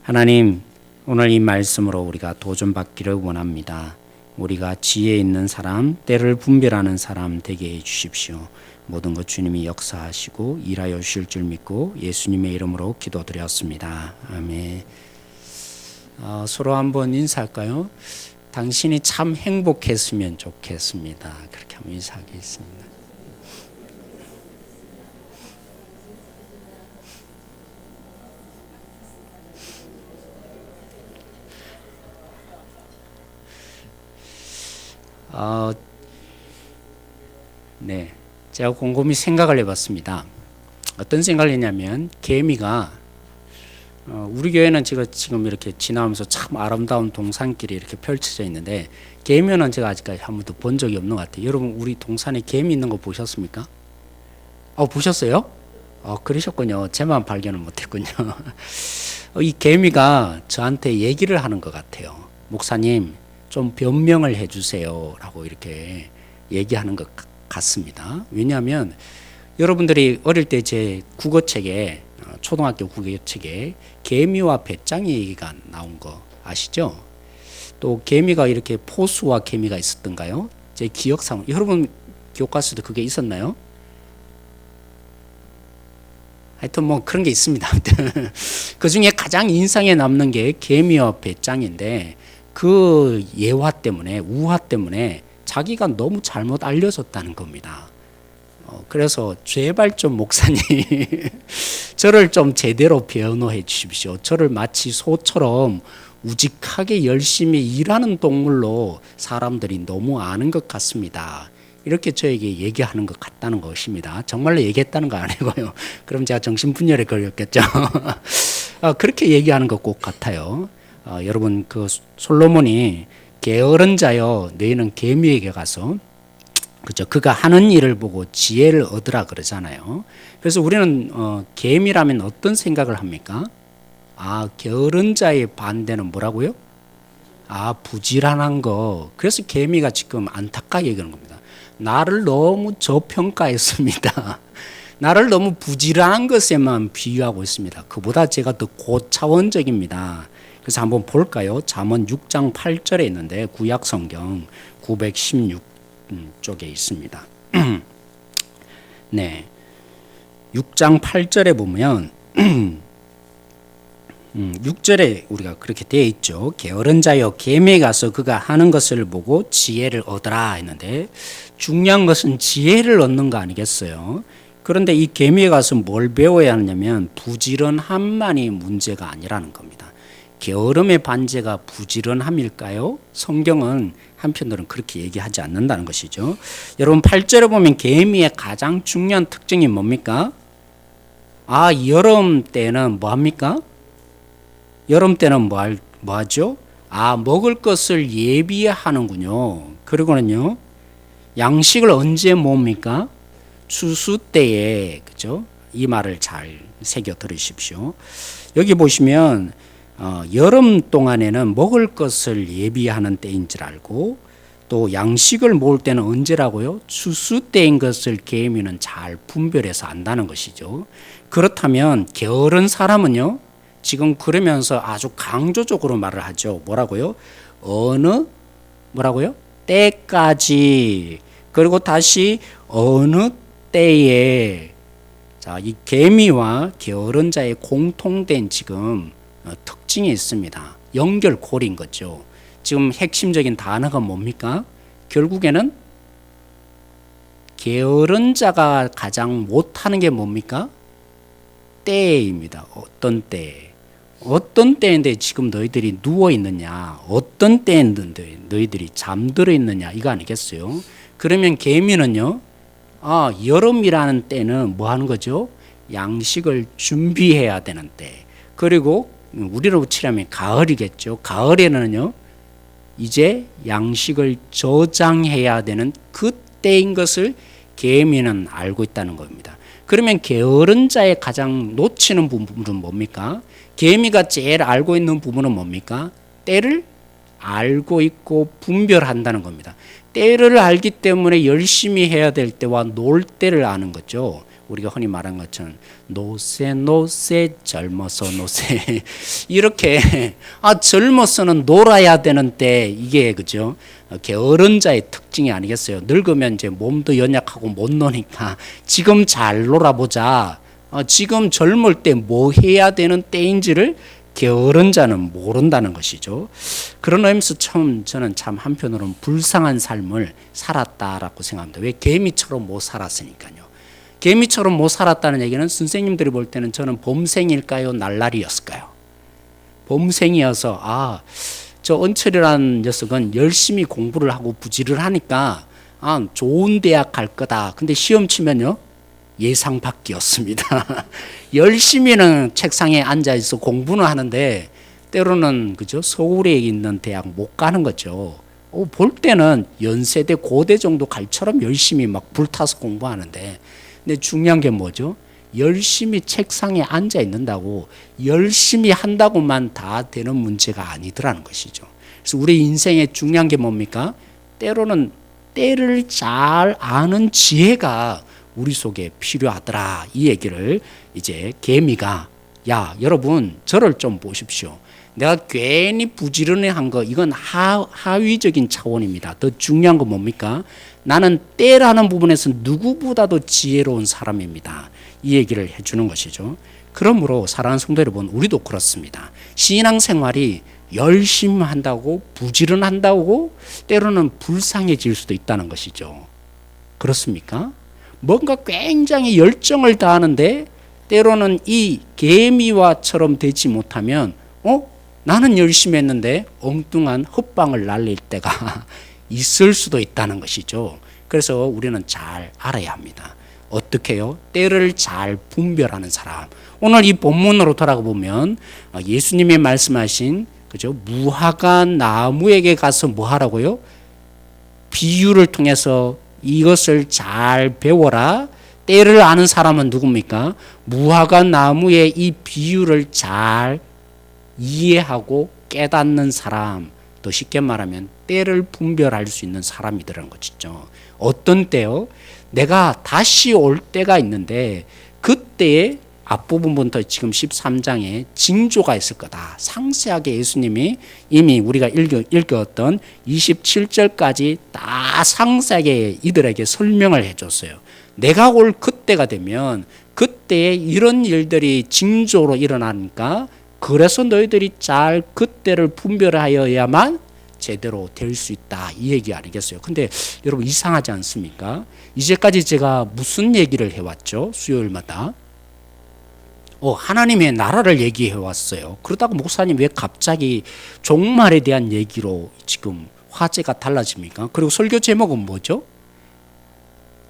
하나님, 오늘 이 말씀으로 우리가 도전받기를 원합니다. 우리가 지혜 있는 사람, 때를 분별하는 사람 되게 해주십시오. 모든 것 주님이 역사하시고 일하여 주실 줄 믿고 예수님의 이름으로 기도드렸습니다. 아멘. 서로 한번 인사할까요? 당신이 참 행복했으면 좋겠습니다. 그렇게 한번 인사하겠습니다. 네, 제가 곰곰이 생각을 해봤습니다. 어떤 생각을 했냐면 개미가 우리 교회는 제가 지금 이렇게 지나면서 참 아름다운 동산길이 이렇게 펼쳐져 있는데 개미는 제가 아직까지 한 번도 본 적이 없는 것 같아요. 여러분 우리 동산에 개미 있는 거 보셨습니까? 보셨어요? 그러셨군요. 제만 발견을 못했군요. 이 개미가 저한테 얘기를 하는 것 같아요. 목사님 좀 변명을 해주세요 라고 이렇게 얘기하는 것 같습니다. 왜냐하면 여러분들이 어릴 때 제 국어책에 초등학교 국어책에 개미와 배짱이 얘기가 나온 거 아시죠? 또 개미가 이렇게 포수와 개미가 있었던가요? 제 기억상 여러분 교과서도 그게 있었나요? 하여튼 뭐 그런 게 있습니다. 그 중에 가장 인상에 남는 게 개미와 배짱인데 그 예화 때문에 우화 때문에 자기가 너무 잘못 알려졌다는 겁니다. 그래서 제발 좀 목사님 저를 좀 제대로 변호해 주십시오. 저를 마치 소처럼 우직하게 열심히 일하는 동물로 사람들이 너무 아는 것 같습니다. 이렇게 저에게 얘기하는 것 같다는 것입니다. 정말로 얘기했다는 거 아니고요. 그럼 제가 정신분열에 걸렸겠죠. 그렇게 얘기하는 것 꼭 같아요. 여러분 그 솔로몬이 게으른 자여 너희는 개미에게 가서 그죠? 그가 하는 일을 보고 지혜를 얻으라 그러잖아요. 그래서 우리는 개미라면 어떤 생각을 합니까? 게으른 자의 반대는 뭐라고요? 부지런한 거. 그래서 개미가 지금 안타깝게 얘기하는 겁니다. 나를 너무 저평가했습니다. 나를 너무 부지런한 것에만 비유하고 있습니다. 그보다 제가 더 고차원적입니다. 그래서 한번 볼까요? 잠언 6장 8절에 있는데 구약 성경 916 쪽에 있습니다. 네, 6장 8절에 보면 6절에 우리가 그렇게 되어 있죠. 게으른 자여 개미에 가서 그가 하는 것을 보고 지혜를 얻으라 했는데 중요한 것은 지혜를 얻는 거 아니겠어요? 그런데 이 개미에 가서 뭘 배워야 하냐면 부지런함만이 문제가 아니라는 겁니다. 게으름의 반제가 부지런함일까요? 성경은 한편으로는 그렇게 얘기하지 않는다는 것이죠. 여러분 8절에 보면 개미의 가장 중요한 특징이 뭡니까? 여름 때는 뭐 합니까? 여름 때는 뭐 하죠? 먹을 것을 예비하는군요. 그리고는요, 양식을 언제 모읍니까? 추수 때에, 그죠? 이 말을 잘 새겨 들으십시오. 여기 보시면 여름 동안에는 먹을 것을 예비하는 때인 줄 알고 또 양식을 모을 때는 언제라고요? 추수 때인 것을 개미는 잘 분별해서 안다는 것이죠. 그렇다면 게으른 사람은요, 지금 그러면서 아주 강조적으로 말을 하죠. 뭐라고요? 뭐라고요? 때까지, 그리고 다시 어느 때에. 자, 이 개미와 게으른 자의 공통된 지금 특징이 있습니다. 연결고리인 거죠. 지금 핵심적인 단어가 뭡니까? 결국에는 게으른 자가 가장 못하는 게 뭡니까? 때입니다. 어떤 때? 어떤 때인데 지금 너희들이 누워 있느냐? 어떤 때인데 너희들이 잠들어 있느냐? 이거 아니겠어요? 그러면 개미는요, 여름이라는 때는 뭐 하는 거죠? 양식을 준비해야 되는 때. 그리고 우리로 치려면 가을이겠죠. 가을에는요, 이제 양식을 저장해야 되는 그때인 것을 개미는 알고 있다는 겁니다. 그러면 게으른 자의 가장 놓치는 부분은 뭡니까? 개미가 제일 알고 있는 부분은 뭡니까? 때를 알고 있고 분별한다는 겁니다. 때를 알기 때문에 열심히 해야 될 때와 놀 때를 아는 거죠. 우리가 흔히 말한 것처럼 노세 노세 젊어서 노세 이렇게 젊어서는 놀아야 되는데 이게 그죠? 어른자의 특징이 아니겠어요? 늙으면 이제 몸도 연약하고 못 노니까 지금 잘 놀아보자. 지금 젊을 때 뭐 해야 되는 때인지를 게으른자는 모른다는 것이죠. 그런 의미에서 처음 저는 참 한편으로는 불쌍한 삶을 살았다라고 생각합니다. 왜? 개미처럼 못 살았으니까요. 개미처럼 못 살았다는 얘기는 선생님들이 볼 때는 저는 범생일까요? 날라리였을까요? 범생이어서 저 은철이라는 녀석은 열심히 공부를 하고 부지를 하니까 좋은 대학 갈 거다. 근데 시험 치면요 예상 밖이었습니다. 열심히는 책상에 앉아 있어 공부는 하는데 때로는 그죠 서울에 있는 대학 못 가는 거죠. 볼 때는 연세대 고대 정도 갈처럼 열심히 막 불타서 공부하는데 근데 중요한 게 뭐죠? 열심히 책상에 앉아 있는다고 열심히 한다고만 다 되는 문제가 아니더라는 것이죠. 그래서 우리 인생의 중요한 게 뭡니까? 때로는 때를 잘 아는 지혜가 우리 속에 필요하더라. 이 얘기를 이제 개미가 야 여러분 저를 좀 보십시오. 내가 괜히 부지런해한 거 이건 하위적인 차원입니다. 더 중요한 건 뭡니까? 나는 때라는 부분에서 누구보다도 지혜로운 사람입니다. 이 얘기를 해주는 것이죠. 그러므로 사랑하는 성도 여러분 우리도 그렇습니다. 신앙생활이 열심히 한다고 부지런한다고 때로는 불쌍해질 수도 있다는 것이죠. 그렇습니까? 뭔가 굉장히 열정을 다하는데 때로는 이 개미와처럼 되지 못하면 나는 열심히 했는데 엉뚱한 헛방을 날릴 때가 있을 수도 있다는 것이죠. 그래서 우리는 잘 알아야 합니다. 어떻게요? 때를 잘 분별하는 사람. 오늘 이 본문으로 돌아가 보면 예수님이 말씀하신 그죠? 무화과 나무에게 가서 뭐 하라고요? 비유를 통해서 이것을 잘 배워라. 때를 아는 사람은 누굽니까? 무화과 나무의 이 비유를 잘 이해하고 깨닫는 사람. 더 쉽게 말하면 때를 분별할 수 있는 사람이더라는 것이죠. 어떤 때요? 내가 다시 올 때가 있는데 그때에 앞부분부터 지금 13장에 징조가 있을 거다. 상세하게 예수님이 이미 우리가 읽었던 27절까지 다 상세하게 이들에게 설명을 해줬어요. 내가 올 그때가 되면 그때에 이런 일들이 징조로 일어나니까 그래서 너희들이 잘 그때를 분별하여야만 제대로 될 수 있다. 이 얘기 아니겠어요? 근데 여러분 이상하지 않습니까? 이제까지 제가 무슨 얘기를 해왔죠? 수요일마다. 하나님의 나라를 얘기해 왔어요. 그러다가 목사님 왜 갑자기 종말에 대한 얘기로 지금 화제가 달라집니까? 그리고 설교 제목은 뭐죠?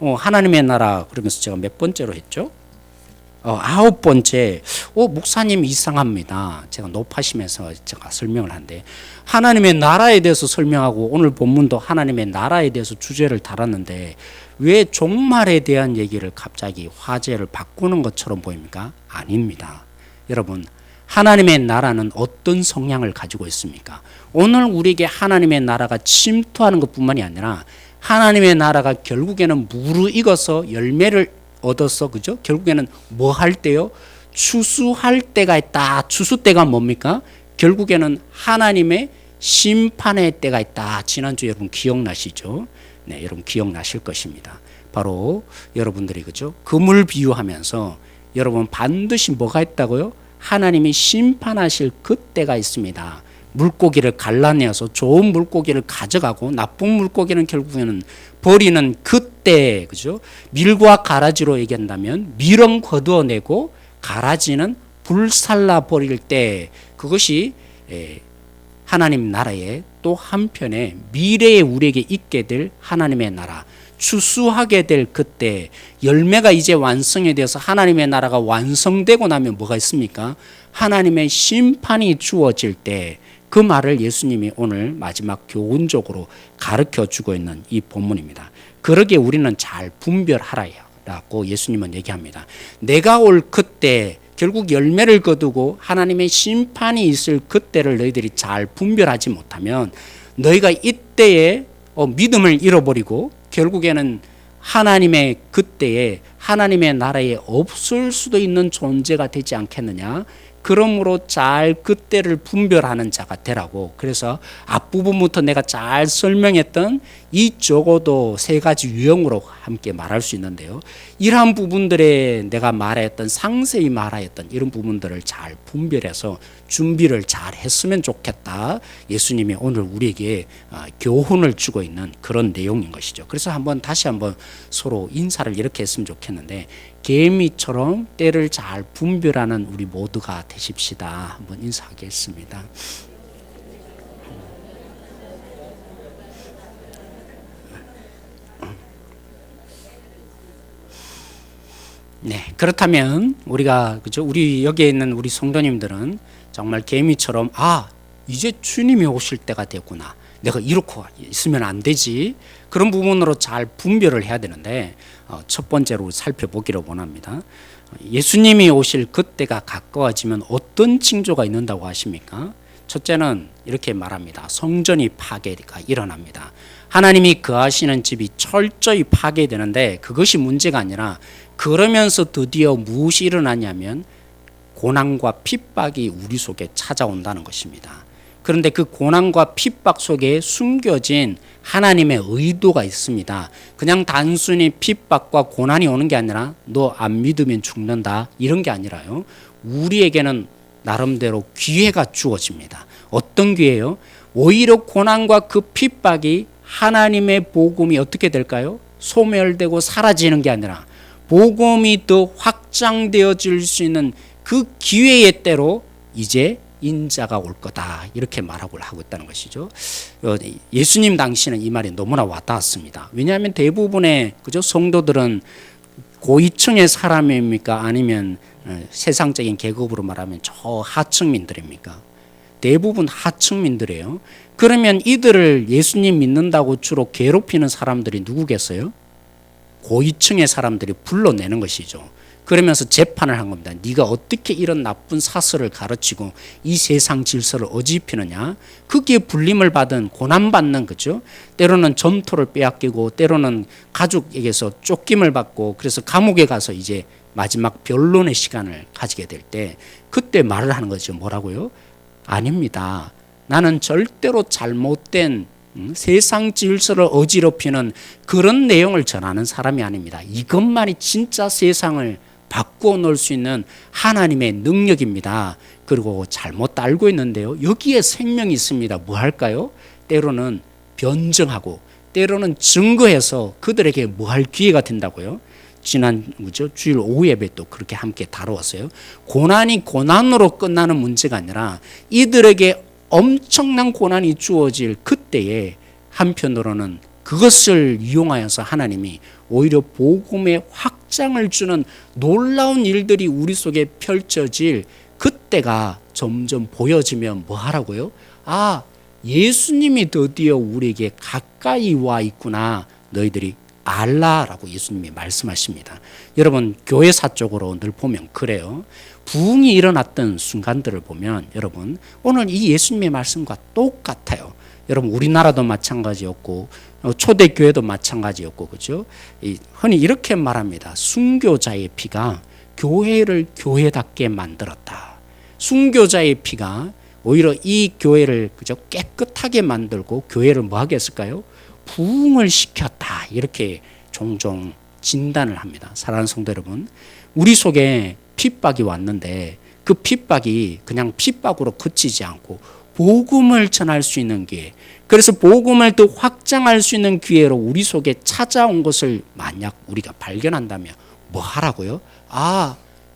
하나님의 나라 그러면서 제가 몇 번째로 했죠? 9번째. 목사님 이상합니다. 제가 높아심에서 제가 설명을 한데 하나님의 나라에 대해서 설명하고 오늘 본문도 하나님의 나라에 대해서 주제를 달았는데 왜 종말에 대한 얘기를 갑자기 화제를 바꾸는 것처럼 보입니까? 아닙니다. 여러분 하나님의 나라는 어떤 성향을 가지고 있습니까? 오늘 우리에게 하나님의 나라가 침투하는 것뿐만이 아니라 하나님의 나라가 결국에는 무르익어서 열매를 얻어서 그죠? 결국에는 뭐 할 때요? 추수할 때가 있다. 추수 때가 뭡니까? 결국에는 하나님의 심판의 때가 있다. 지난주 여러분 기억나시죠? 네, 여러분 기억나실 것입니다. 바로 여러분들이 그죠? 금을 비유하면서 여러분 반드시 뭐가 있다고요? 하나님이 심판하실 그때가 있습니다. 물고기를 갈라내어서 좋은 물고기를 가져가고 나쁜 물고기는 결국에는 버리는 그때, 그죠? 밀과 가라지로 얘기한다면 밀은 거두어내고 가라지는 불살라 버릴 때, 그것이 하나님 나라의 또 한편에 미래에 우리에게 있게 될 하나님의 나라, 추수하게 될 그때, 열매가 이제 완성이 되어서 하나님의 나라가 완성되고 나면 뭐가 있습니까? 하나님의 심판이 주어질 때, 그 말을 예수님이 오늘 마지막 교훈적으로 가르쳐 주고 있는 이 본문입니다. 그러기에 우리는 잘 분별하라고 예수님은 얘기합니다. 내가 올 그때 결국 열매를 거두고 하나님의 심판이 있을 그때를 너희들이 잘 분별하지 못하면 너희가 이때에 믿음을 잃어버리고 결국에는 하나님의 그때에 하나님의 나라에 없을 수도 있는 존재가 되지 않겠느냐. 그러므로 잘 그때를 분별하는 자가 되라고. 그래서 앞부분부터 내가 잘 설명했던 이 적어도 세 가지 유형으로 함께 말할 수 있는데요. 이러한 부분들에 내가 말했던 상세히 말하였던 이런 부분들을 잘 분별해서 준비를 잘 했으면 좋겠다. 예수님이 오늘 우리에게 교훈을 주고 있는 그런 내용인 것이죠. 그래서 다시 한번 서로 인사를 이렇게 했으면 좋겠는데, 개미처럼 때를 잘 분별하는 우리 모두가 되십시다. 한번 인사하겠습니다. 네, 그렇다면 우리가 우리 여기에 있는 우리 성도님들은 정말 개미처럼 이제 주님이 오실 때가 됐구나. 내가 이렇게 있으면 안 되지. 그런 부분으로 잘 분별을 해야 되는데, 첫 번째로 살펴보기를 원합니다. 예수님이 오실 그때가 가까워지면 어떤 징조가 있는다고 하십니까? 첫째는 이렇게 말합니다. 성전이 파괴가 일어납니다. 하나님이 거하시는 집이 철저히 파괴되는데, 그것이 문제가 아니라 그러면서 드디어 무엇이 일어나냐면 고난과 핍박이 우리 속에 찾아온다는 것입니다. 그런데 그 고난과 핍박 속에 숨겨진 하나님의 의도가 있습니다. 그냥 단순히 핍박과 고난이 오는 게 아니라 너 안 믿으면 죽는다 이런 게 아니라요. 우리에게는 나름대로 기회가 주어집니다. 어떤 기회요? 오히려 고난과 그 핍박이 하나님의 복음이 어떻게 될까요? 소멸되고 사라지는 게 아니라 복음이 더 확장되어질 수 있는 그 기회의 때로 이제 인자가 올 거다 이렇게 말하고 있다는 것이죠. 예수님 당시는 이 말이 너무나 와닿았습니다. 왜냐하면 대부분의 성도들은 고위층의 사람입니까? 아니면 세상적인 계급으로 말하면 저 하층민들입니까? 대부분 하층민들이에요. 그러면 이들을 예수님 믿는다고 주로 괴롭히는 사람들이 누구겠어요? 고위층의 사람들이 불러내는 것이죠. 그러면서 재판을 한 겁니다. 네가 어떻게 이런 나쁜 사설을 가르치고 이 세상 질서를 어지피느냐. 거기에 불림을 받은 고난받는 거죠. 때로는 점토를 빼앗기고 때로는 가족에게서 쫓김을 받고 그래서 감옥에 가서 이제 마지막 변론의 시간을 가지게 될 때 그때 말을 하는 거죠. 뭐라고요? 아닙니다. 나는 절대로 잘못된 세상 질서를 어지럽히는 그런 내용을 전하는 사람이 아닙니다. 이것만이 진짜 세상을 바꾸어 놓을 수 있는 하나님의 능력입니다. 그리고 잘못 알고 있는데요. 여기에 생명이 있습니다. 뭐 할까요? 때로는 변증하고 때로는 증거해서 그들에게 뭐 할 기회가 된다고요. 지난 주일 오후 예배 또 그렇게 함께 다루었어요. 고난이 고난으로 끝나는 문제가 아니라 이들에게 엄청난 고난이 주어질 그때에 한편으로는 그것을 이용하여서 하나님이 오히려 복음의 확장을 주는 놀라운 일들이 우리 속에 펼쳐질 그때가 점점 보여지면 뭐 하라고요? 예수님이 드디어 우리에게 가까이 와 있구나. 너희들이 알라라고 예수님이 말씀하십니다. 여러분 교회사 쪽으로 늘 보면 그래요. 부흥이 일어났던 순간들을 보면 여러분 오늘 이 예수님의 말씀과 똑같아요. 여러분 우리나라도 마찬가지였고 초대교회도 마찬가지였고 그렇죠? 흔히 이렇게 말합니다. 순교자의 피가 교회를 교회답게 만들었다. 순교자의 피가 오히려 이 교회를 그저 깨끗하게 만들고 교회를 뭐 하게 했을까요? 부흥을 시켰다. 이렇게 종종 진단을 합니다. 사랑하는 성도 여러분, 우리 속에 핍박이 왔는데 그 핍박이 그냥 핍박으로 그치지 않고 복음을 전할 수 있는 기회, 그래서 복음을 더 확장할 수 있는 기회로 우리 속에 찾아온 것을 만약 우리가 발견한다면 뭐 하라고요?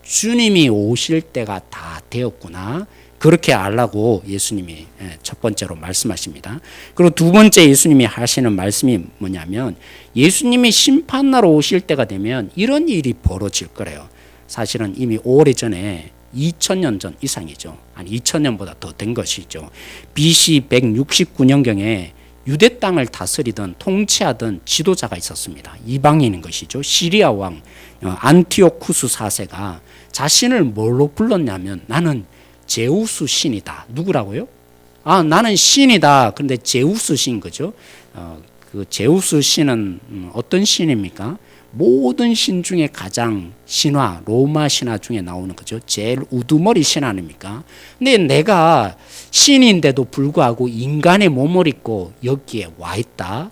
주님이 오실 때가 다 되었구나. 그렇게 알라고 예수님이 첫 번째로 말씀하십니다. 그리고 두 번째 예수님이 하시는 말씀이 뭐냐면 예수님이 심판하러 오실 때가 되면 이런 일이 벌어질 거래요. 사실은 이미 오래전에 2000년 전 이상이죠. 아니 2000년보다 더 된 것이죠. BC 169년경에 유대 땅을 다스리던 통치하던 지도자가 있었습니다. 이방인인 것이죠. 시리아 왕 안티오쿠스 4세가 자신을 뭘로 불렀냐면 나는 제우스 신이다. 누구라고요? 나는 신이다. 그런데 제우스 신 거죠. 그 제우스 신은 어떤 신입니까? 모든 신 중에 가장 신화, 로마 신화 중에 나오는 거죠. 제일 우두머리 신 아닙니까? 근데 내가 신인데도 불구하고 인간의 몸을 입고 여기에 와 있다.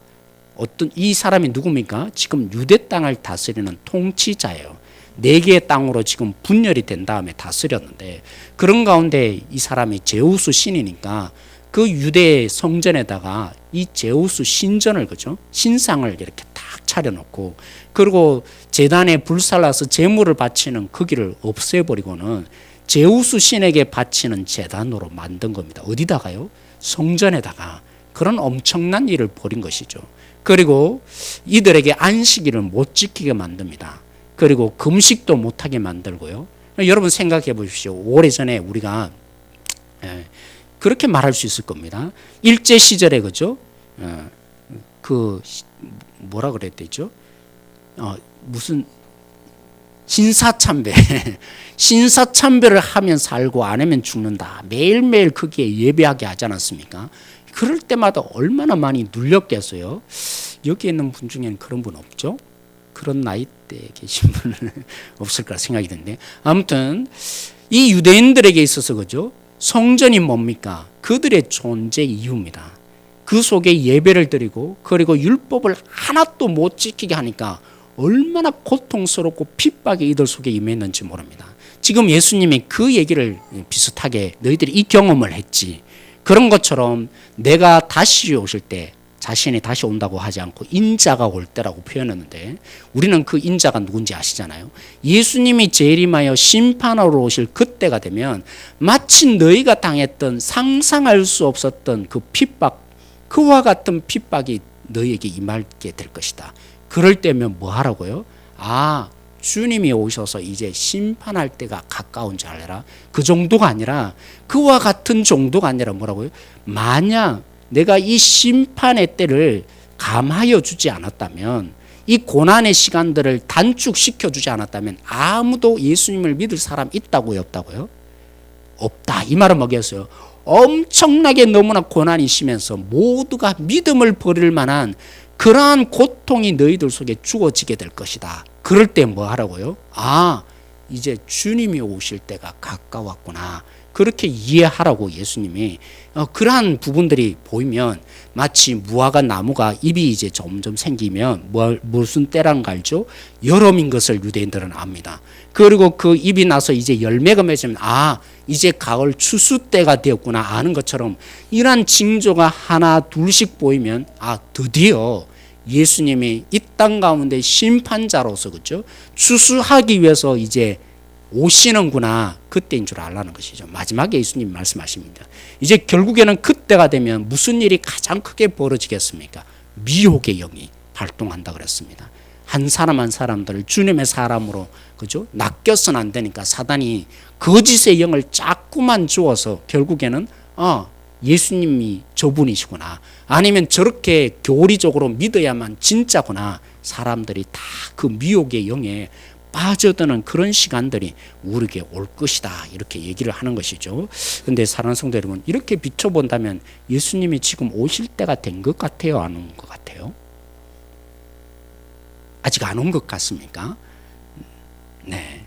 어떤 이 사람이 누굽니까? 지금 유대 땅을 다스리는 통치자예요. 4개의 땅으로 지금 분열이 된 다음에 다스렸는데, 그런 가운데 이 사람이 제우스 신이니까 그 유대 성전에다가 이 제우스 신전을, 그죠? 신상을 이렇게 딱 차려놓고, 그리고 제단에 불살라서 제물을 바치는 거기를 없애버리고는 제우스 신에게 바치는 제단으로 만든 겁니다. 어디다가요? 성전에다가. 그런 엄청난 일을 벌인 것이죠. 그리고 이들에게 안식일을 못 지키게 만듭니다. 그리고 금식도 못하게 만들고요. 여러분 생각해 보십시오. 오래전에 우리가 그렇게 말할 수 있을 겁니다. 일제 시절에, 그죠? 그 뭐라 그래야 되죠? 무슨 신사참배 신사참배를 하면 살고 안 하면 죽는다. 매일매일 거기에 예배하게 하지 않았습니까? 그럴 때마다 얼마나 많이 눌렸겠어요. 여기 있는 분 중에는 그런 분 없죠? 그런 나이대에 계신 분은 없을 거라 생각이 드는데, 아무튼 이 유대인들에게 있어서, 그죠? 성전이 뭡니까? 그들의 존재 이유입니다. 그 속에 예배를 드리고, 그리고 율법을 하나도 못 지키게 하니까 얼마나 고통스럽고 핍박이 이들 속에 임했는지 모릅니다. 지금 예수님이 그 얘기를 비슷하게 너희들이 이 경험을 했지. 그런 것처럼 내가 다시 오실 때, 자신이 다시 온다고 하지 않고 인자가 올 때라고 표현했는데, 우리는 그 인자가 누군지 아시잖아요. 예수님이 재림하여 심판하러 오실 그때가 되면 마치 너희가 당했던 상상할 수 없었던 그 핍박, 그와 같은 핍박이 너희에게 임하게 될 것이다. 그럴 때면 뭐 하라고요? 주님이 오셔서 이제 심판할 때가 가까운 줄 알아라. 그 정도가 아니라, 그와 같은 정도가 아니라 뭐라고요? 만약 내가 이 심판의 때를 감하여 주지 않았다면, 이 고난의 시간들을 단축시켜 주지 않았다면 아무도 예수님을 믿을 사람 있다고요, 없다고요? 없다. 이 말은 뭐겠어요? 엄청나게 너무나 고난이 심해서 모두가 믿음을 버릴 만한 그러한 고통이 너희들 속에 주어지게 될 것이다. 그럴 때 뭐 하라고요? 이제 주님이 오실 때가 가까웠구나. 그렇게 이해하라고 예수님이. 그러한 부분들이 보이면 마치 무화과 나무가 잎이 이제 점점 생기면 무슨 때란 거 알죠? 여름인 것을 유대인들은 압니다. 그리고 그 잎이 나서 이제 열매가 맺으면 이제 가을 추수 때가 되었구나 아는 것처럼, 이러한 징조가 하나 둘씩 보이면 드디어 예수님이 이 땅 가운데 심판자로서, 그죠? 추수하기 위해서 이제 오시는구나. 그때인 줄 알라는 것이죠. 마지막에 예수님 말씀하십니다. 이제 결국에는 그때가 되면 무슨 일이 가장 크게 벌어지겠습니까? 미혹의 영이 발동한다 그랬습니다. 한 사람 한 사람들을 주님의 사람으로, 그죠? 낚여서는 안 되니까 사단이 거짓의 영을 자꾸만 주어서 결국에는 예수님이 저분이시구나, 아니면 저렇게 교리적으로 믿어야만 진짜구나, 사람들이 다 그 미혹의 영에 빠져드는 그런 시간들이 우리에게 올 것이다, 이렇게 얘기를 하는 것이죠. 그런데 사랑하는 성도 여러분, 이렇게 비춰본다면 예수님이 지금 오실 때가 된 것 같아요, 안 온 것 같아요? 아직 안 온 것 같습니까? 네.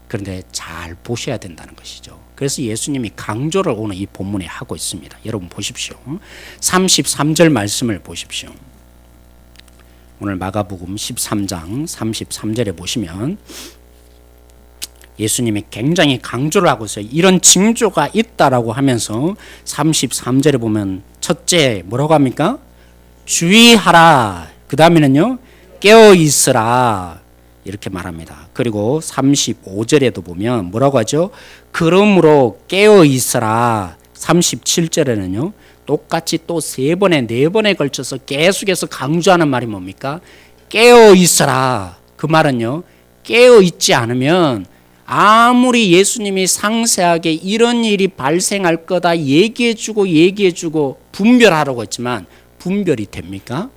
그런데 잘 보셔야 된다는 것이죠. 그래서 예수님이 강조를 오늘 이 본문에 하고 있습니다. 여러분 보십시오. 33절 말씀을 보십시오. 오늘 마가복음 13장 33절에 보시면 예수님이 굉장히 강조를 하고 있어요. 이런 징조가 있다라고 하면서 33절에 보면 첫째 뭐라고 합니까? 주의하라. 그 다음에는요, 깨어있으라, 이렇게 말합니다. 그리고 35절에도 보면 뭐라고 하죠? 그러므로 깨어있으라. 37절에는요 똑같이 또 3번에 4번에 걸쳐서 계속해서 강조하는 말이 뭡니까? 깨어있으라. 그 말은요, 깨어있지 않으면 아무리 예수님이 상세하게 이런 일이 발생할 거다 얘기해주고 분별하라고 했지만 분별이 됩니까?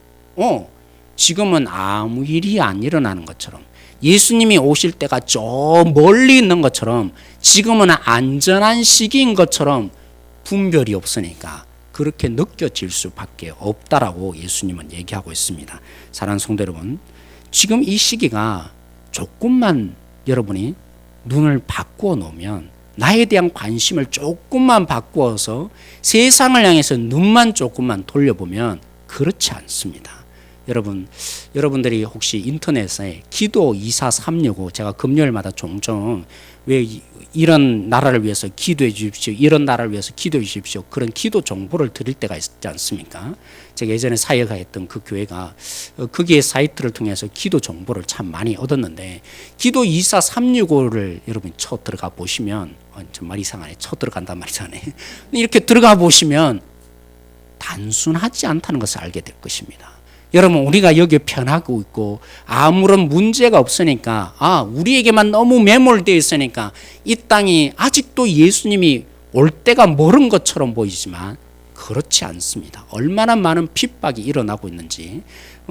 지금은 아무 일이 안 일어나는 것처럼, 예수님이 오실 때가 저 멀리 있는 것처럼, 지금은 안전한 시기인 것처럼 분별이 없으니까 그렇게 느껴질 수밖에 없다라고 예수님은 얘기하고 있습니다. 사랑하는 성도 여러분, 지금 이 시기가 조금만 여러분이 눈을 바꾸어 놓으면, 나에 대한 관심을 조금만 바꾸어서 세상을 향해서 눈만 조금만 돌려보면 그렇지 않습니다. 여러분들이 혹시 인터넷에 기도 24365, 제가 금요일마다 종종 왜 이런 나라를 위해서 기도해 주십시오, 이런 나라를 위해서 기도해 주십시오, 그런 기도 정보를 드릴 때가 있지 않습니까? 제가 예전에 사역했던 그 교회가 거기에 사이트를 통해서 기도 정보를 참 많이 얻었는데, 기도 24365를 여러분 쳐 들어가 보시면, 정말 이상하네, 쳐 들어간단 말이잖아요. 이렇게 들어가 보시면 단순하지 않다는 것을 알게 될 것입니다. 여러분, 우리가 여기에 편하고 있고 아무런 문제가 없으니까, 우리에게만 너무 매몰되어 있으니까 이 땅이 아직도 예수님이 올 때가 멀은 것처럼 보이지만 그렇지 않습니다. 얼마나 많은 핍박이 일어나고 있는지,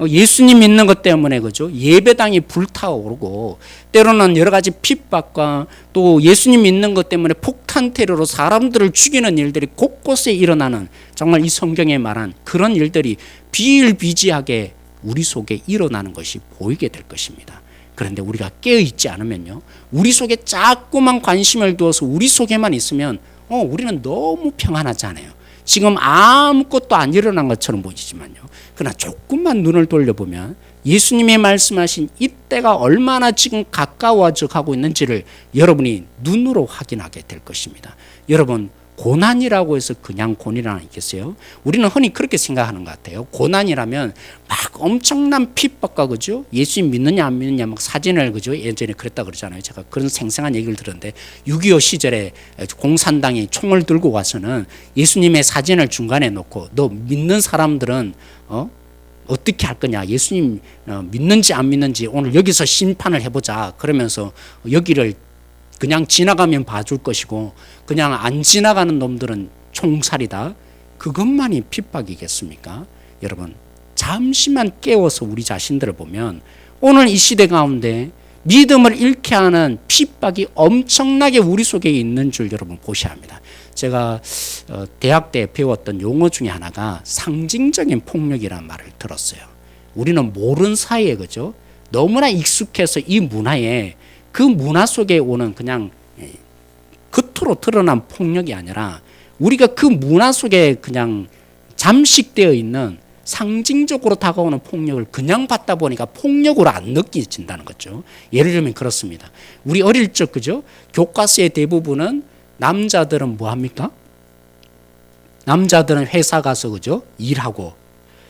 예수님 믿는 것 때문에 그죠, 예배당이 불타오르고, 때로는 여러 가지 핍박과 또 예수님 믿는 것 때문에 폭탄 테러로 사람들을 죽이는 일들이 곳곳에 일어나는, 정말 이 성경에 말한 그런 일들이 비일비재하게 우리 속에 일어나는 것이 보이게 될 것입니다. 그런데 우리가 깨어있지 않으면요, 우리 속에 자꾸만 관심을 두어서 우리 속에만 있으면 우리는 너무 평안하잖아요. 지금 아무것도 안 일어난 것처럼 보이지만요, 그러나 조금만 눈을 돌려보면 예수님이 말씀하신 이때가 얼마나 지금 가까워져 가고 있는지를 여러분이 눈으로 확인하게 될 것입니다. 여러분, 고난이라고 해서 그냥 고난이 있겠어요? 우리는 흔히 그렇게 생각하는 것 같아요. 고난이라면 막 엄청난 핍박과, 그죠? 예수님 믿느냐 안 믿느냐 막 사진을, 그죠? 예전에 그랬다 그러잖아요. 제가 그런 생생한 얘기를 들었는데, 6.25 시절에 공산당이 총을 들고 와서는 예수님의 사진을 중간에 놓고, 너 믿는 사람들은 어떻게 할 거냐, 예수님 믿는지 안 믿는지 오늘 여기서 심판을 해보자, 그러면서 여기를 그냥 지나가면 봐줄 것이고 그냥 안 지나가는 놈들은 총살이다, 그것만이 핍박이겠습니까? 여러분, 잠시만 깨워서 우리 자신들을 보면 오늘 이 시대 가운데 믿음을 잃게 하는 핍박이 엄청나게 우리 속에 있는 줄 여러분 보셔야 합니다. 제가 대학 때 배웠던 용어 중에 하나가 상징적인 폭력이라는 말을 들었어요. 우리는 모르는 사이에, 그죠, 너무나 익숙해서 이 문화에, 그 문화 속에 오는 그냥 겉으로 드러난 폭력이 아니라 우리가 그 문화 속에 그냥 잠식되어 있는 상징적으로 다가오는 폭력을 그냥 받다 보니까 폭력으로 안 느껴진다는 거죠. 예를 들면 그렇습니다. 우리 어릴 적, 그죠, 교과서의 대부분은 남자들은 뭐 합니까? 남자들은 회사 가서, 그죠, 일하고,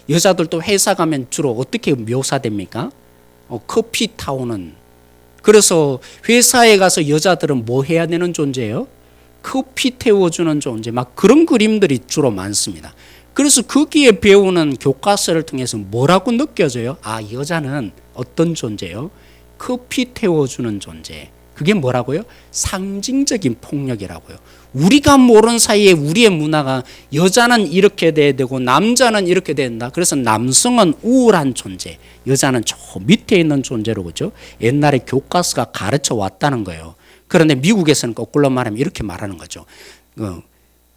여자들도 회사 가면 주로 어떻게 묘사됩니까? 커피 타오는. 그래서 회사에 가서 여자들은 뭐 해야 되는 존재예요? 커피 태워주는 존재, 막 그런 그림들이 주로 많습니다. 그래서 거기에 배우는 교과서를 통해서 뭐라고 느껴져요? 여자는 어떤 존재예요? 커피 태워주는 존재. 그게 뭐라고요? 상징적인 폭력이라고요. 우리가 모르는 사이에 우리의 문화가 여자는 이렇게 돼야 되고 남자는 이렇게 된다. 그래서 남성은 우월한 존재, 여자는 저 밑에 있는 존재로, 그죠, 옛날에 교과서가 가르쳐 왔다는 거예요. 그런데 미국에서는 거꾸로 말하면 이렇게 말하는 거죠.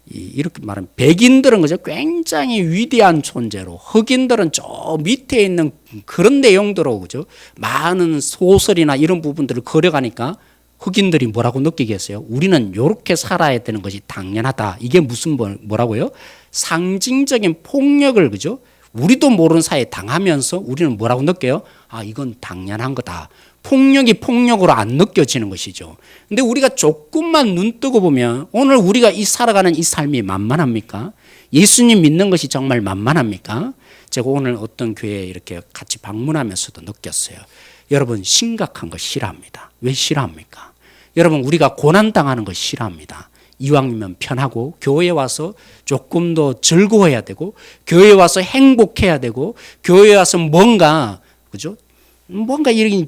이렇게 말하면 백인들은, 그죠, 굉장히 위대한 존재로, 흑인들은 저 밑에 있는 그런 내용들로, 그죠, 많은 소설이나 이런 부분들을 그려가니까 흑인들이 뭐라고 느끼겠어요? 우리는 이렇게 살아야 되는 것이 당연하다. 이게 무슨 뭐라고요? 상징적인 폭력을, 그죠, 우리도 모르는 사이에 당하면서 우리는 뭐라고 느껴요? 이건 당연한 거다. 폭력이 폭력으로 안 느껴지는 것이죠. 근데 우리가 조금만 눈 뜨고 보면 오늘 우리가 살아가는 이 삶이 만만합니까? 예수님 믿는 것이 정말 만만합니까? 제가 오늘 어떤 교회에 이렇게 같이 방문하면서도 느꼈어요. 여러분, 심각한 거 싫어합니다. 왜 싫어합니까? 여러분, 우리가 고난당하는 거 싫어합니다. 이왕이면 편하고 교회에 와서 조금 더 즐거워야 되고 교회에 와서 행복해야 되고 교회에 와서 뭔가, 그죠, 뭔가 이런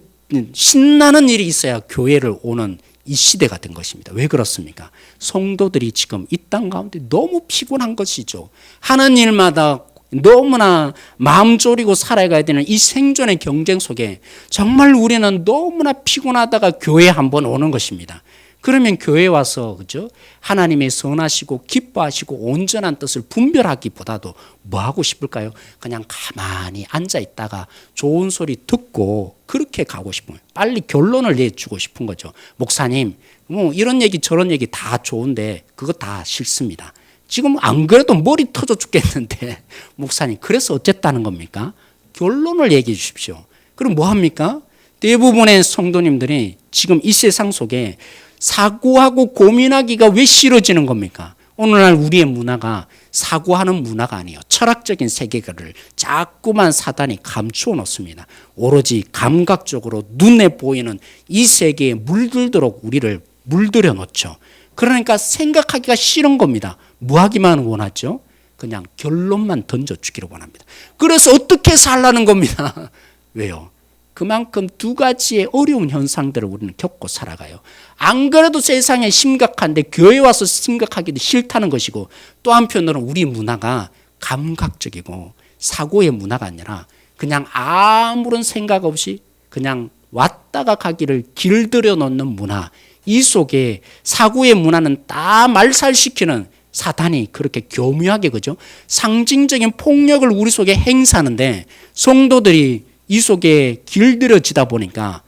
신나는 일이 있어야 교회를 오는 이 시대가 된 것입니다. 왜 그렇습니까? 성도들이 지금 이 땅 가운데 너무 피곤한 것이죠. 하는 일마다 너무나 마음 졸이고 살아가야 되는 이 생존의 경쟁 속에 정말 우리는 너무나 피곤하다가 교회에 한번 오는 것입니다. 그러면 교회 와서 그죠? 하나님의 선하시고 기뻐하시고 온전한 뜻을 분별하기보다도 뭐 하고 싶을까요? 그냥 가만히 앉아 있다가 좋은 소리 듣고 그렇게 가고 싶은 거예요. 빨리 결론을 내주고 싶은 거죠. 목사님, 뭐 이런 얘기 저런 얘기 다 좋은데 그거 다 싫습니다. 지금 안 그래도 머리 터져 죽겠는데 목사님 그래서 어쨌다는 겁니까? 결론을 얘기해 주십시오. 그럼 뭐 합니까? 대부분의 성도님들이 지금 이 세상 속에 사고하고 고민하기가 왜 싫어지는 겁니까? 오늘날 우리의 문화가 사고하는 문화가 아니에요. 철학적인 세계관을 자꾸만 사단이 감추어 놓습니다. 오로지 감각적으로 눈에 보이는 이 세계에 물들도록 우리를 물들여 놓죠. 그러니까 생각하기가 싫은 겁니다. 뭐 하기만 원하죠? 그냥 결론만 던져주기를 원합니다. 그래서 어떻게 살라는 겁니다. 왜요? 그만큼 두 가지의 어려운 현상들을 우리는 겪고 살아가요. 안 그래도 세상에 심각한데 교회 와서 심각하기도 싫다는 것이고, 또 한편으로는 우리 문화가 감각적이고 사고의 문화가 아니라 그냥 아무런 생각 없이 그냥 왔다가 가기를 길들여 놓는 문화, 이 속에 사고의 문화는 다 말살시키는 사탄이 그렇게 교묘하게 그죠? 상징적인 폭력을 우리 속에 행사하는데 성도들이 이 속에 길들여지다 보니까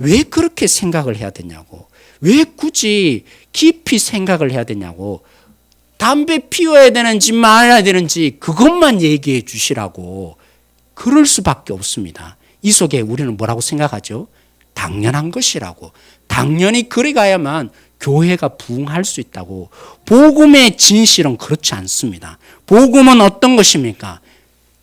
왜 그렇게 생각을 해야 되냐고, 왜 굳이 깊이 생각을 해야 되냐고, 담배 피워야 되는지 말아야 되는지 그것만 얘기해 주시라고. 그럴 수밖에 없습니다. 이 속에 우리는 뭐라고 생각하죠? 당연한 것이라고. 당연히 그래 가야만 교회가 부흥할 수 있다고. 복음의 진실은 그렇지 않습니다. 복음은 어떤 것입니까?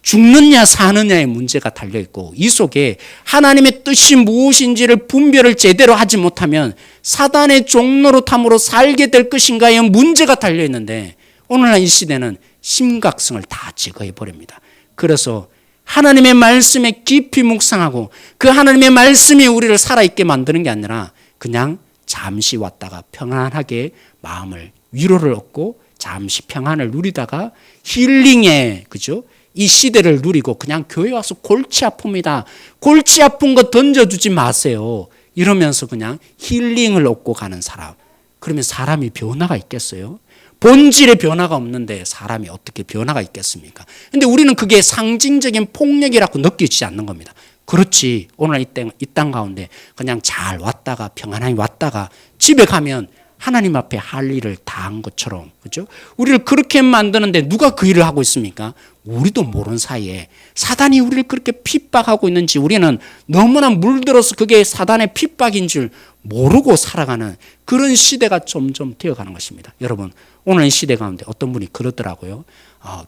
죽느냐 사느냐의 문제가 달려있고, 이 속에 하나님의 뜻이 무엇인지를 분별을 제대로 하지 못하면 사단의 종로로 탐으로 살게 될 것인가의 문제가 달려있는데, 오늘날 이 시대는 심각성을 다 제거해버립니다. 그래서 하나님의 말씀에 깊이 묵상하고 그 하나님의 말씀이 우리를 살아있게 만드는 게 아니라 그냥 잠시 왔다가 평안하게 마음을 위로를 얻고 잠시 평안을 누리다가 힐링에 그죠? 이 시대를 누리고 그냥 교회 와서 골치 아픕니다. 골치 아픈 거 던져주지 마세요. 이러면서 그냥 힐링을 얻고 가는 사람. 그러면 사람이 변화가 있겠어요? 본질의 변화가 없는데 사람이 어떻게 변화가 있겠습니까? 근데 우리는 그게 상징적인 폭력이라고 느끼지 않는 겁니다. 그렇지. 오늘 이 땅 가운데 그냥 잘 왔다가 평안하게 왔다가 집에 가면 하나님 앞에 할 일을 다 한 것처럼, 그죠? 우리를 그렇게 만드는데 누가 그 일을 하고 있습니까? 우리도 모르는 사이에 사단이 우리를 그렇게 핍박하고 있는지 우리는 너무나 물들어서 그게 사단의 핍박인 줄 모르고 살아가는 그런 시대가 점점 되어가는 것입니다. 여러분, 오늘 이 시대 가운데 어떤 분이 그러더라고요.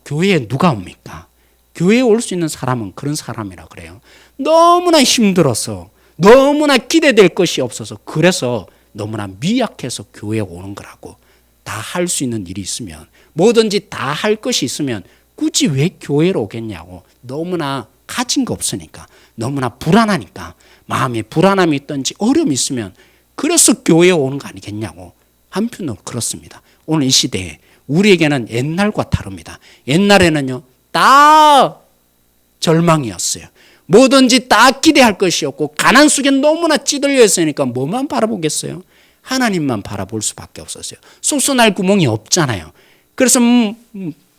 교회에 누가 옵니까? 교회에 올 수 있는 사람은 그런 사람이라 그래요. 너무나 힘들어서, 너무나 기대될 것이 없어서, 그래서 너무나 미약해서 교회에 오는 거라고. 다 할 수 있는 일이 있으면, 뭐든지 다 할 것이 있으면 굳이 왜 교회로 오겠냐고. 너무나 가진 거 없으니까, 너무나 불안하니까, 마음에 불안함이 있든지 어려움이 있으면 그래서 교회에 오는 거 아니겠냐고. 한편으로 그렇습니다. 오늘 이 시대에 우리에게는 옛날과 다릅니다. 옛날에는요 다 절망이었어요. 뭐든지 다 기대할 것이었고 가난 속에 너무나 찌들려 있으니까 뭐만 바라보겠어요? 하나님만 바라볼 수밖에 없었어요. 솟아날 구멍이 없잖아요. 그래서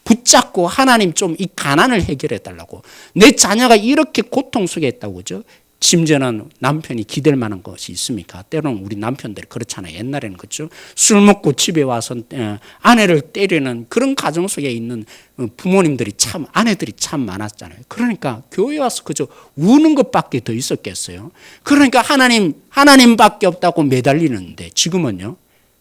붙잡고 하나님 좀 이 가난을 해결해 달라고. 내 자녀가 이렇게 고통 속에 있다고 그죠? 심지어는 남편이 기댈 만한 것이 있습니까? 때로는 우리 남편들이 그렇잖아요. 옛날에는 그렇죠. 술 먹고 집에 와서 아내를 때리는 그런 가정 속에 있는 부모님들이 참, 아내들이 참 많았잖아요. 그러니까 교회 와서 그저 우는 것밖에 더 있었겠어요. 그러니까 하나님밖에 없다고 매달리는데, 지금은요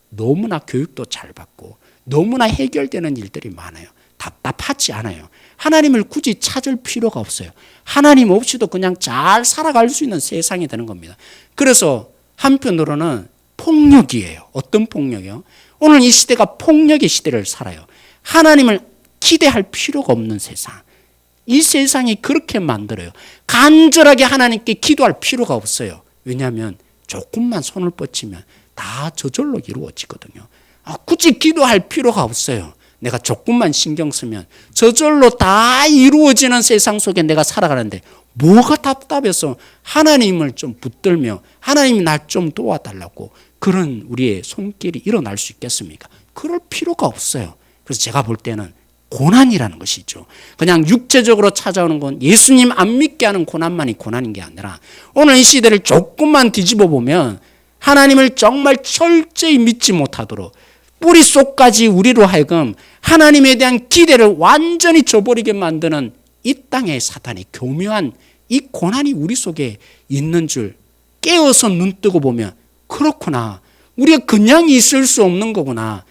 너무나 교육도 잘 받고 너무나 해결되는 일들이 많아요. 답답하지 않아요. 하나님을 굳이 찾을 필요가 없어요. 하나님 없이도 그냥 잘 살아갈 수 있는 세상이 되는 겁니다. 그래서 한편으로는 폭력이에요. 어떤 폭력이요? 오늘 이 시대가 폭력의 시대를 살아요. 하나님을 기대할 필요가 없는 세상. 이 세상이 그렇게 만들어요. 간절하게 하나님께 기도할 필요가 없어요. 왜냐하면 조금만 손을 뻗치면 다 저절로 이루어지거든요. 굳이 기도할 필요가 없어요. 내가 조금만 신경 쓰면 저절로 다 이루어지는 세상 속에 내가 살아가는데 뭐가 답답해서 하나님을 좀 붙들며 하나님이 날 좀 도와달라고 그런 우리의 손길이 일어날 수 있겠습니까? 그럴 필요가 없어요. 그래서 제가 볼 때는 고난이라는 것이죠. 그냥 육체적으로 찾아오는 건 예수님 안 믿게 하는 고난만이 고난인 게 아니라 오늘 이 시대를 조금만 뒤집어 보면 하나님을 정말 철저히 믿지 못하도록 뿌리 속까지 우리로 하여금 하나님에 대한 기대를 완전히 저버리게 만드는 이 땅의 사탄의 교묘한 이 고난이 우리 속에 있는 줄 깨어서 눈 뜨고 보면 그렇구나. 우리가 그냥 있을 수 없는 거구나.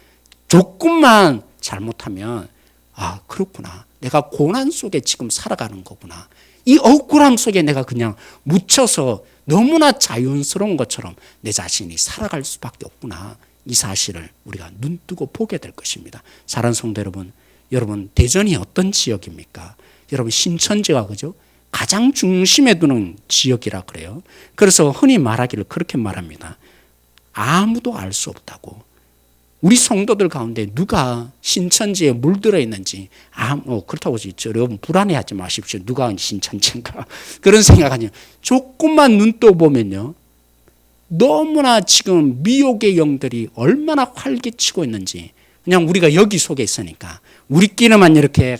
조금만 잘못하면 아, 그렇구나. 내가 고난 속에 지금 살아가는 거구나. 이 억울함 속에 내가 그냥 묻혀서 너무나 자연스러운 것처럼 내 자신이 살아갈 수밖에 없구나. 이 사실을 우리가 눈 뜨고 보게 될 것입니다. 사랑하는 성도 여러분 대전이 어떤 지역입니까? 여러분 신천지가 그죠? 가장 중심에 두는 지역이라 그래요. 그래서 흔히 말하기를 그렇게 말합니다. 아무도 알 수 없다고. 우리 성도들 가운데 누가 신천지에 물들어 있는지 그렇다고 여러분 불안해하지 마십시오. 누가 신천지인가 그런 생각하니 조금만 눈 떠보면요. 너무나 지금 미혹의 영들이 얼마나 활개치고 있는지 그냥 우리가 여기 속에 있으니까 우리끼리만 이렇게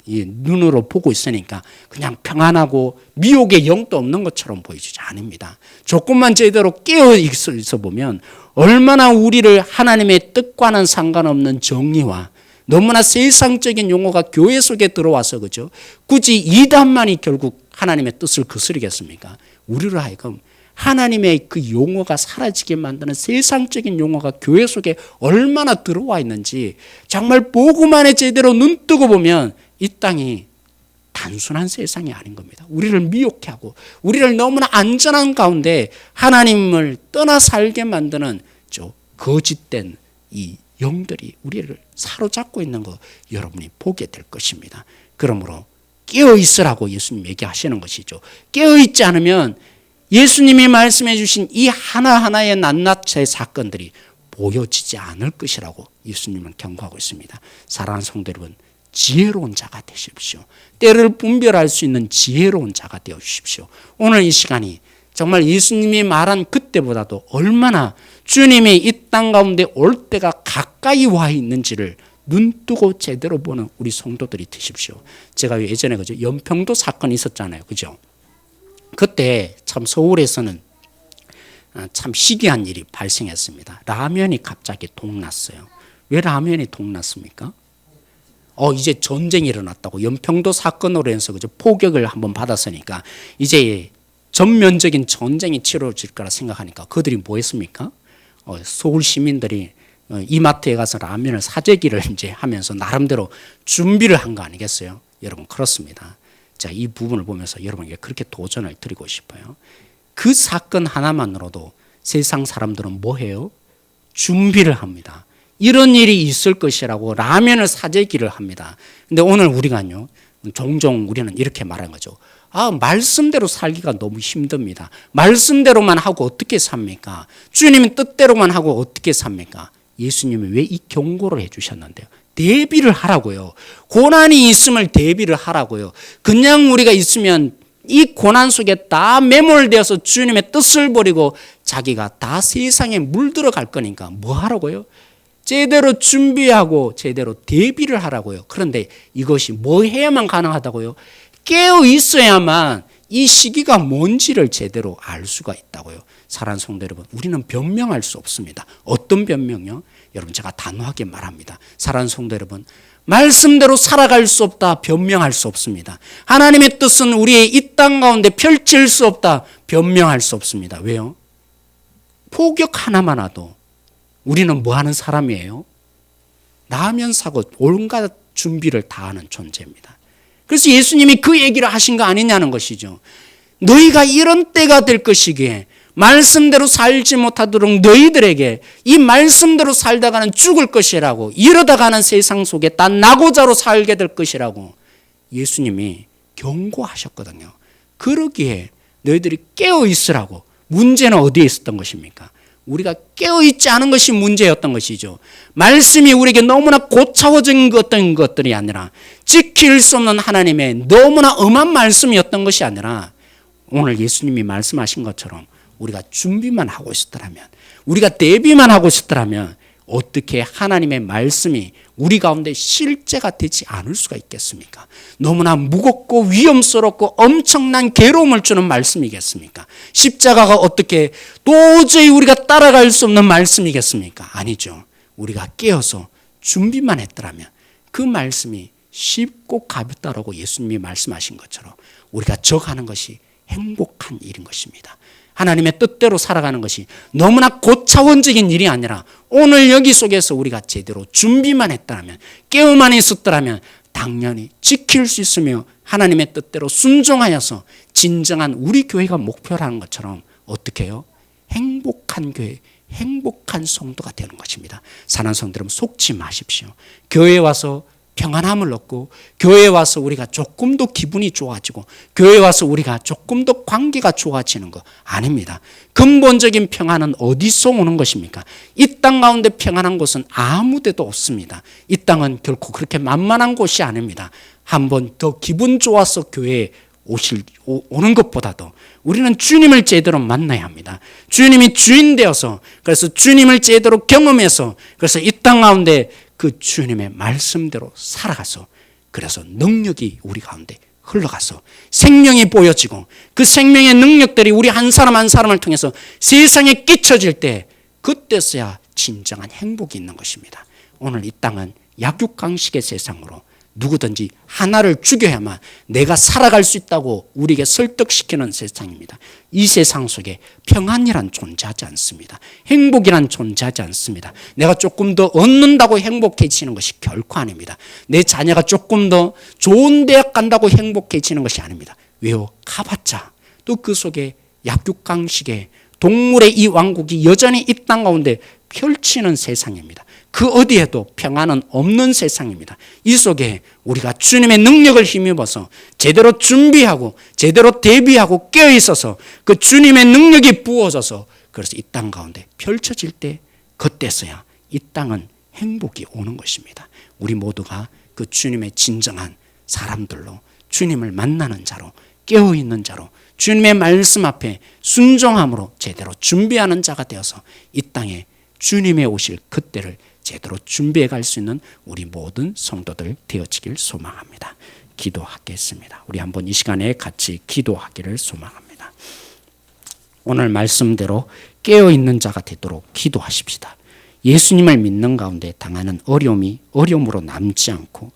눈으로 보고 있으니까 그냥 평안하고 미혹의 영도 없는 것처럼 보이지 않습니다. 조금만 제대로 깨어 있어 보면 얼마나 우리를 하나님의 뜻과는 상관없는 정의와 너무나 세상적인 용어가 교회 속에 들어와서 그죠? 굳이 이단만이 결국 하나님의 뜻을 거스르겠습니까? 우리로 하여금 하나님의 그 용어가 사라지게 만드는 세상적인 용어가 교회 속에 얼마나 들어와 있는지 정말 보고만에 제대로 눈 뜨고 보면 이 땅이 단순한 세상이 아닌 겁니다. 우리를 미혹해 하고 우리를 너무나 안전한 가운데 하나님을 떠나 살게 만드는 거짓된 이 영들이 우리를 사로잡고 있는 거 여러분이 보게 될 것입니다. 그러므로 깨어 있으라고 예수님 얘기하시는 것이죠. 깨어 있지 않으면 예수님이 말씀해 주신 이 하나하나의 낱낱의 사건들이 보여지지 않을 것이라고 예수님은 경고하고 있습니다. 사랑하는 성도 여러분, 지혜로운 자가 되십시오. 때를 분별할 수 있는 지혜로운 자가 되어 주십시오. 오늘 이 시간이 정말 예수님이 말한 그때보다도 얼마나 주님이 이 땅 가운데 올 때가 가까이 와 있는지를 눈뜨고 제대로 보는 우리 성도들이 되십시오. 제가 예전에 그죠 연평도 사건이 있었잖아요. 그죠? 그때 참 서울에서는 참 희귀한 일이 발생했습니다. 라면이 갑자기 동났어요. 왜 라면이 동났습니까? 이제 전쟁이 일어났다고 연평도 사건으로 해서 그죠 포격을 한번 받았으니까 이제 전면적인 전쟁이 치러질 거라 생각하니까 그들이 뭐 했습니까? 서울 시민들이 이마트에 가서 라면을 사재기를 이제 하면서 나름대로 준비를 한 거 아니겠어요? 여러분 그렇습니다. 자, 이 부분을 보면서 여러분에게 그렇게 도전을 드리고 싶어요. 그 사건 하나만으로도 세상 사람들은 뭐 해요? 준비를 합니다. 이런 일이 있을 것이라고 라면을 사재기를 합니다. 근데 오늘 우리가요, 종종 우리는 이렇게 말하는 거죠. 말씀대로 살기가 너무 힘듭니다. 말씀대로만 하고 어떻게 삽니까? 주님의 뜻대로만 하고 어떻게 삽니까? 예수님이 왜 이 경고를 해주셨는데요? 대비를 하라고요. 고난이 있음을 대비를 하라고요. 그냥 우리가 있으면 이 고난 속에 다 매몰되어서 주님의 뜻을 버리고 자기가 다 세상에 물들어 갈 거니까 뭐 하라고요? 제대로 준비하고 제대로 대비를 하라고요. 그런데 이것이 뭐 해야만 가능하다고요? 깨어 있어야만 이 시기가 뭔지를 제대로 알 수가 있다고요. 사랑하는 성도 여러분, 우리는 변명할 수 없습니다. 어떤 변명요? 여러분 제가 단호하게 말합니다. 사랑하는 성도 여러분, 말씀대로 살아갈 수 없다 변명할 수 없습니다. 하나님의 뜻은 우리의 이 땅 가운데 펼칠 수 없다 변명할 수 없습니다. 왜요? 포격 하나만 와도 우리는 뭐 하는 사람이에요? 라면 사고 온갖 준비를 다 하는 존재입니다. 그래서 예수님이 그 얘기를 하신 거 아니냐는 것이죠. 너희가 이런 때가 될 것이기에 말씀대로 살지 못하도록 너희들에게 이 말씀대로 살다가는 죽을 것이라고, 이러다가는 세상 속에 딴 낙오자로 살게 될 것이라고 예수님이 경고하셨거든요. 그러기에 너희들이 깨어 있으라고. 문제는 어디에 있었던 것입니까? 우리가 깨어있지 않은 것이 문제였던 것이죠. 말씀이 우리에게 너무나 고차원적인 어떤 것들이 아니라 지킬 수 없는 하나님의 너무나 엄한 말씀이었던 것이 아니라 오늘 예수님이 말씀하신 것처럼 우리가 준비만 하고 있었더라면, 우리가 대비만 하고 있었더라면 어떻게 하나님의 말씀이 우리 가운데 실제가 되지 않을 수가 있겠습니까? 너무나 무겁고 위험스럽고 엄청난 괴로움을 주는 말씀이겠습니까? 십자가가 어떻게 도저히 우리가 따라갈 수 없는 말씀이겠습니까? 아니죠. 우리가 깨어서 준비만 했더라면 그 말씀이 쉽고 가볍다라고 예수님이 말씀하신 것처럼 우리가 적하는 것이 행복한 일인 것입니다. 하나님의 뜻대로 살아가는 것이 너무나 고차원적인 일이 아니라 오늘 여기 속에서 우리가 제대로 준비만 했다면, 깨어만 있었더라면 당연히 지킬 수 있으며 하나님의 뜻대로 순종하여서 진정한 우리 교회가 목표라는 것처럼 어떻게 해요? 행복한 교회, 행복한 성도가 되는 것입니다. 사랑하는 성도들, 속지 마십시오. 교회에 와서 평안함을 얻고, 교회에 와서 우리가 조금 더 기분이 좋아지고, 교회에 와서 우리가 조금 더 관계가 좋아지는 거 아닙니다. 근본적인 평안은 어디서 오는 것입니까? 이 땅 가운데 평안한 곳은 아무 데도 없습니다. 이 땅은 결코 그렇게 만만한 곳이 아닙니다. 한번 더 기분 좋아서 교회에 오는 것보다도 우리는 주님을 제대로 만나야 합니다. 주님이 주인 되어서, 그래서 주님을 제대로 경험해서, 그래서 이 땅 가운데 그 주님의 말씀대로 살아가서, 그래서 능력이 우리 가운데 흘러가서 생명이 보여지고, 그 생명의 능력들이 우리 한 사람 한 사람을 통해서 세상에 끼쳐질 때, 그때서야 진정한 행복이 있는 것입니다. 오늘 이 땅은 약육강식의 세상으로 누구든지 하나를 죽여야만 내가 살아갈 수 있다고 우리에게 설득시키는 세상입니다. 이 세상 속에 평안이란 존재하지 않습니다. 행복이란 존재하지 않습니다. 내가 조금 더 얻는다고 행복해지는 것이 결코 아닙니다. 내 자녀가 조금 더 좋은 대학 간다고 행복해지는 것이 아닙니다. 왜요? 가봤자 또 그 속에 약육강식의 동물의 이 왕국이 여전히 이 땅 가운데 펼치는 세상입니다. 그 어디에도 평안은 없는 세상입니다. 이 속에 우리가 주님의 능력을 힘입어서 제대로 준비하고 제대로 대비하고 깨어있어서 그 주님의 능력이 부어져서, 그래서 이 땅 가운데 펼쳐질 때 그때서야 이 땅은 행복이 오는 것입니다. 우리 모두가 그 주님의 진정한 사람들로, 주님을 만나는 자로, 깨어있는 자로, 주님의 말씀 앞에 순종함으로 제대로 준비하는 자가 되어서 이 땅에 주님의 오실 그때를 제대로 준비해 갈 수 있는 우리 모든 성도들 되어지길 소망합니다. 기도하겠습니다. 우리 한번 이 시간에 같이 기도하기를 소망합니다. 오늘 말씀대로 깨어있는 자가 되도록 기도하십시다. 예수님을 믿는 가운데 당하는 어려움이 어려움으로 남지 않고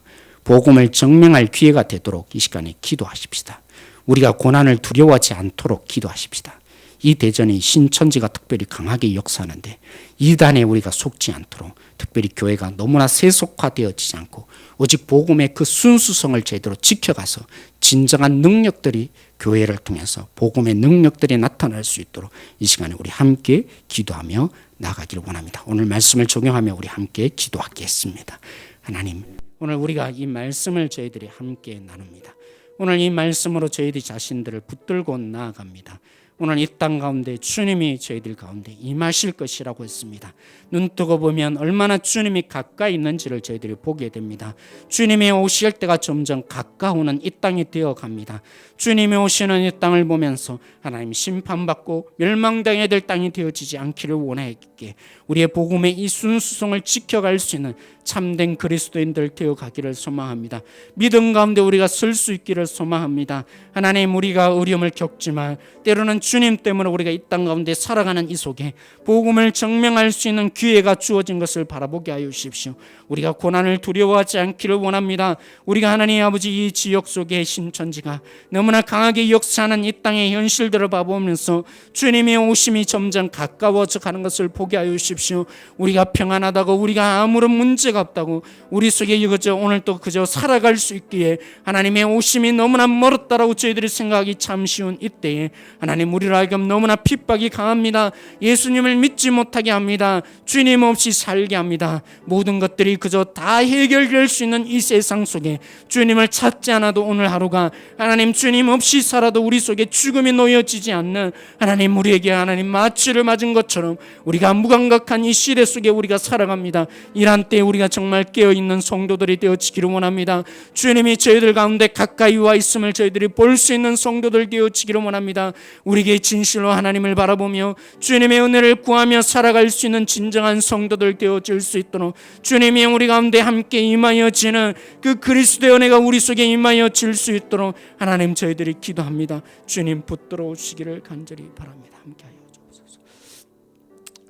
복음을 증명할 기회가 되도록 이 시간에 기도하십시다. 우리가 고난을 두려워하지 않도록 기도하십시다. 이 대전이 신천지가 특별히 강하게 역사하는데 이단에 우리가 속지 않도록, 특별히 교회가 너무나 세속화되어지지 않고 오직 복음의 그 순수성을 제대로 지켜가서 진정한 능력들이 교회를 통해서 복음의 능력들이 나타날 수 있도록 이 시간에 우리 함께 기도하며 나가기를 원합니다. 오늘 말씀을 적용하며 우리 함께 기도하겠습니다. 하나님, 오늘 우리가 이 말씀을 저희들이 함께 나눕니다. 오늘 이 말씀으로 저희들이 자신들을 붙들고 나아갑니다. 오늘 이 땅 가운데 주님이 저희들 가운데 임하실 것이라고 했습니다. 눈 뜨고 보면 얼마나 주님이 가까이 있는지를 저희들이 보게 됩니다. 주님이 오실 때가 점점 가까우는 이 땅이 되어갑니다. 주님이 오시는 이 땅을 보면서 하나님 심판받고 멸망당해야 될 땅이 되어지지 않기를 원하였기에 우리의 복음의 이 순수성을 지켜갈 수 있는 참된 그리스도인들 되어가기를 소망합니다. 믿음 가운데 우리가 설 수 있기를 소망합니다. 하나님, 우리가 어려움을 겪지만 때로는 주님 때문에 우리가 이 땅 가운데 살아가는 이 속에 복음을 증명할 수 있는 기회가 주어진 것을 바라보게 하여 주십시오. 우리가 고난을 두려워하지 않기를 원합니다. 우리가 하나님 아버지 이 지역 속의 신천지가 너무나 강하게 역사하는 이 땅의 현실들을 바라보면서 주님의 오심이 점점 가까워져 가는 것을 보게 하여 주십시오. 우리가 평안하다고, 우리가 아무런 문제가 없다고, 우리 속에 그저 오늘 또 그저 살아갈 수 있기에 하나님의 오심이 너무나 멀었다라고 저희들이 생각하기 참 쉬운 이때에 하나님, 우리로 하여금 너무나 핍박이 강합니다. 예수님을 믿지 못하게 합니다. 주님 없이 살게 합니다. 모든 것들이 그저 다 해결될 수 있는 이 세상 속에 주님을 찾지 않아도 오늘 하루가 하나님 주님 없이 살아도 우리 속에 죽음이 놓여지지 않는, 하나님 우리에게 하나님 마취를 맞은 것처럼 우리가 무감각한 이 시대 속에 우리가 살아갑니다. 이런 때 우리가 정말 깨어있는 성도들이 되어지기를 원합니다. 주님이 저희들 가운데 가까이 와 있음을 저희들이 볼 수 있는 성도들 되어지기를 원합니다. 우리에게 진실로 하나님을 바라보며 주님의 은혜를 구하며 살아갈 수 있는 진정한 성도들 되어질 수 있도록 주님이 우리 가운데 함께 임하여지는 그 그리스도의 은혜가 우리 속에 임하여질 수 있도록 하나님 저희들이 기도합니다. 주님 붙들어 오시기를 간절히 바랍니다. 함께하여 주옵소서.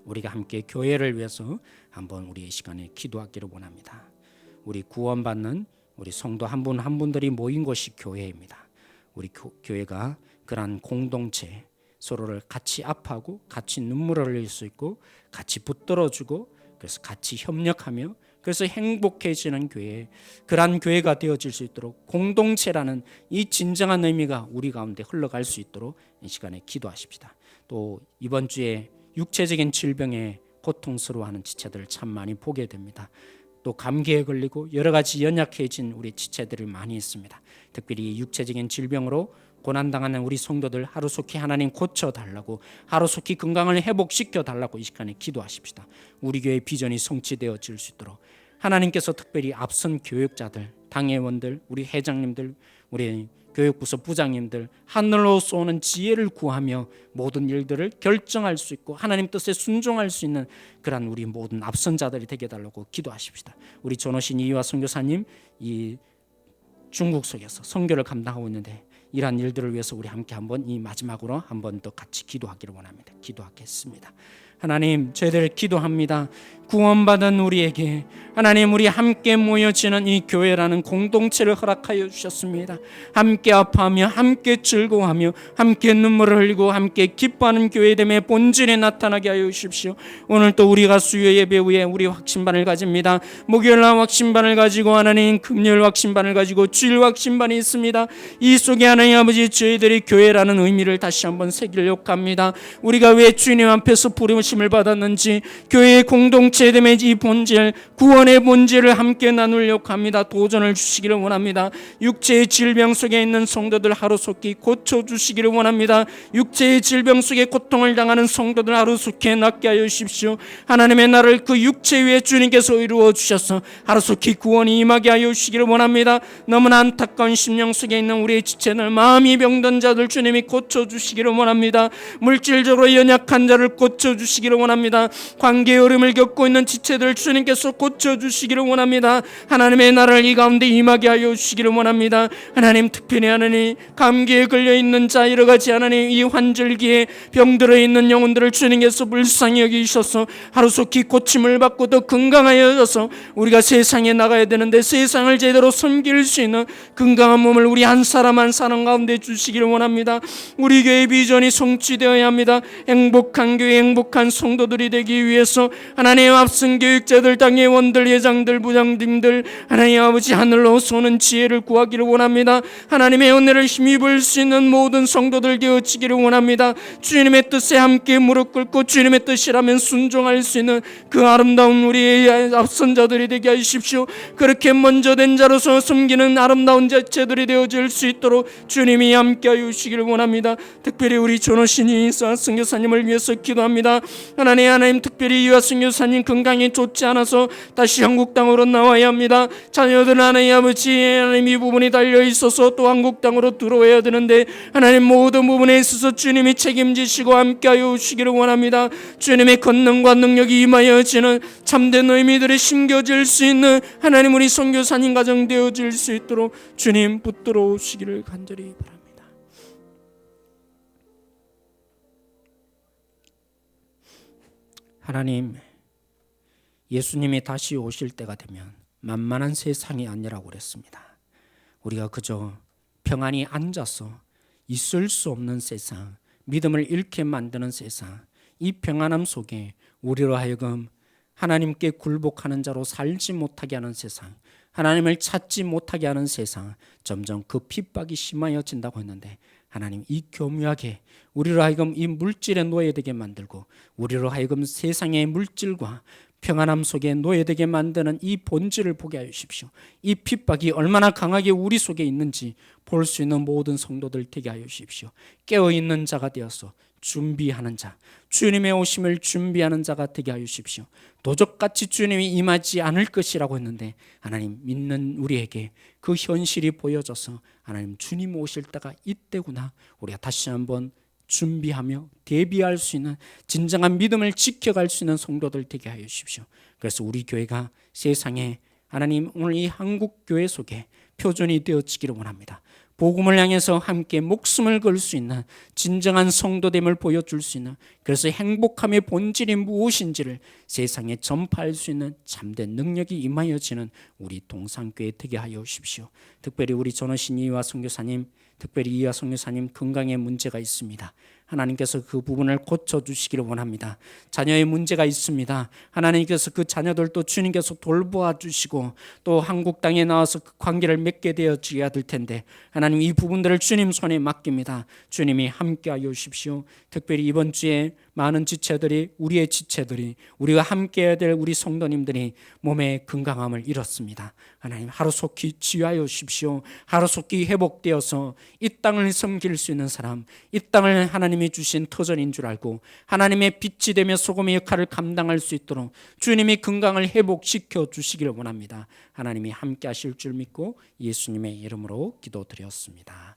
우리가 함께 교회를 위해서 한번 우리의 시간에 기도하기를 원합니다. 우리 구원받는 우리 성도 한 분 한 분들이 모인 곳이 교회입니다. 우리 교회가 그러한 공동체, 서로를 같이 아파하고 같이 눈물을 흘릴 수 있고 같이 붙들어주고 그래서 같이 협력하며 그래서 행복해지는 교회, 그러한 교회가 되어질 수 있도록 공동체라는 이 진정한 의미가 우리 가운데 흘러갈 수 있도록 이 시간에 기도하십시다. 또 이번 주에 육체적인 질병에 고통스러워하는 지체들을 참 많이 보게 됩니다. 또 감기에 걸리고 여러 가지 연약해진 우리 지체들이 많이 있습니다. 특별히 육체적인 질병으로 고난당하는 우리 성도들 하루속히 하나님 고쳐달라고, 하루속히 건강을 회복시켜달라고 이 시간에 기도하십시다. 우리 교회 비전이 성취되어질 수 있도록 하나님께서 특별히 앞선 교육자들, 당회원들, 우리 회장님들, 우리 교육부서 부장님들 하늘로 쏘는 지혜를 구하며 모든 일들을 결정할 수 있고 하나님 뜻에 순종할 수 있는 그런 우리 모든 앞선자들이 되게 해달라고 기도하십시다. 우리 전호신 이화 선교사님 이 중국 속에서 선교를 감당하고 있는데 이러한 일들을 위해서 우리 함께 한번 이 마지막으로 한번 더 같이 기도하기를 원합니다. 기도하겠습니다. 하나님, 저희들 기도합니다. 구원받은 우리에게 하나님, 우리 함께 모여지는 이 교회라는 공동체를 허락하여 주셨습니다. 함께 아파하며 함께 즐거워하며 함께 눈물을 흘리고 함께 기뻐하는 교회됨의 본질에 나타나게 하여 주십시오. 오늘 또 우리가 수요 예배 후에 우리 확신반을 가집니다. 목요일날 확신반을 가지고 하나님, 금요일 확신반을 가지고 주일 확신반이 있습니다. 이 속에 하나님 아버지, 저희들이 교회라는 의미를 다시 한번 새기려고 합니다. 우리가 왜 주님 앞에서 부르심을 받았는지, 교회의 공동체됨의 이 본질, 구원의 본질을 함께 나누려고 합니다. 도전을 주시기를 원합니다. 육체의 질병 속에 있는 성도들 하루속히 고쳐주시기를 원합니다. 육체의 질병 속에 고통을 당하는 성도들 하루속히 낫게 하여 주십시오. 하나님의 나를 그 육체 위에 주님께서 이루어 주셔서 하루속히 구원이 임하게 하여 주시기를 원합니다. 너무나 안타까운 심령 속에 있는 우리의 지체들, 마음이 병든 자들 주님이 고쳐주시기를 원합니다. 물질적으로 연약한 자를 고쳐주시기를 원합니다. 관계의 어려움을 겪고 있는 지체들 주님께서 고쳐주시기를 원합니다. 하나님의 나라를 이 가운데 임하게 하여 주시기를 원합니다. 하나님, 특별히 하나님, 감기에 걸려있는 자, 여러 가지 하나님 이 환절기에 병들어 있는 영혼들을 주님께서 불쌍히 여기셔서 하루속히 고침을 받고 더 건강하여져서 우리가 세상에 나가야 되는데 세상을 제대로 섬길 수 있는 건강한 몸을 우리 한 사람 한 사람 가운데 주시기를 원합니다. 우리 교회 비전이 성취되어야 합니다. 행복한 교회, 행복한 성도들이 되기 위해서 하나님 앞선 교육자들, 당회원들, 회장들, 부장님들 하나님 아버지 하늘로 쏘는 지혜를 구하기를 원합니다. 하나님의 은혜를 힘입을 수 있는 모든 성도들 되어지기를 원합니다. 주님의 뜻에 함께 무릎 꿇고 주님의 뜻이라면 순종할 수 있는 그 아름다운 우리의 앞선 자들이 되게 하십시오. 그렇게 먼저 된 자로서 섬기는 아름다운 자체들이 되어질 수 있도록 주님이 함께 하여 주시기를 원합니다. 특별히 우리 전호신이 선교사님을 위해서 기도합니다. 하나님, 특별히 이화 선교사님 건강이 좋지 않아서 다시 한국 땅으로 나와야 합니다. 자녀들 하나님 아버지, 하나님 이 부분이 달려 있어서 또 한국 땅으로 들어와야 되는데 하나님 모든 부분에 있어서 주님이 책임지시고 함께하여 주시기를 원합니다. 주님의 권능과 능력이 임하여지는 참된 의미들이 심겨질 수 있는 하나님 우리 선교사님 가정 되어질 수 있도록 주님 붙들어 오시기를 간절히 바랍니다. 하나님, 예수님이 다시 오실 때가 되면 만만한 세상이 아니라고 그랬습니다. 우리가 그저 평안히 앉아서 있을 수 없는 세상, 믿음을 잃게 만드는 세상, 이 평안함 속에 우리로 하여금 하나님께 굴복하는 자로 살지 못하게 하는 세상, 하나님을 찾지 못하게 하는 세상, 점점 그 핍박이 심하여진다고 했는데 하나님, 이 교묘하게 우리로 하여금 이 물질에 노예되게 만들고 우리로 하여금 세상의 물질과 평안함 속에 노예되게 만드는 이 본질을 보게 하여 주십시오. 이 핍박이 얼마나 강하게 우리 속에 있는지 볼 수 있는 모든 성도들 되게 하여 주십시오. 깨어있는 자가 되어서 준비하는 자, 주님의 오심을 준비하는 자가 되게 하여 주십시오. 도적같이 주님이 임하지 않을 것이라고 했는데 하나님 믿는 우리에게 그 현실이 보여져서 하나님 주님 오실 때가 이때구나, 우리가 다시 한번 준비하며 대비할 수 있는 진정한 믿음을 지켜갈 수 있는 성도들 되게 하여 주십시오. 그래서 우리 교회가 세상에 하나님 오늘 이 한국 교회 속에 표준이 되어지기를 원합니다. 복음을 향해서 함께 목숨을 걸 수 있는 진정한 성도됨을 보여줄 수 있는, 그래서 행복함의 본질이 무엇인지를 세상에 전파할 수 있는 참된 능력이 임하여지는 우리 동산교회 되게 하여 주십시오. 특별히 우리 전호신 이와 선교사님, 특별히 이와 선교사님 건강에 문제가 있습니다. 하나님께서 그 부분을 고쳐주시기를 원합니다. 자녀의 문제가 있습니다. 하나님께서 그 자녀들도 주님께서 돌보아 주시고 또 한국 땅에 나와서 그 관계를 맺게 되어져야 될 텐데 하나님 이 부분들을 주님 손에 맡깁니다. 주님이 함께하여 주십시오. 특별히 이번 주에 많은 지체들이, 우리의 지체들이, 우리가 함께해야 될 우리 성도님들이 몸의 건강함을 잃었습니다. 하나님 하루속히 치유하여 주십시오. 하루속히 회복되어서 이 땅을 섬길 수 있는 사람, 이 땅을 하나님이 주신 터전인 줄 알고 하나님의 빛이 되며 소금의 역할을 감당할 수 있도록 주님이 건강을 회복시켜 주시기를 원합니다. 하나님이 함께 하실 줄 믿고 예수님의 이름으로 기도드렸습니다.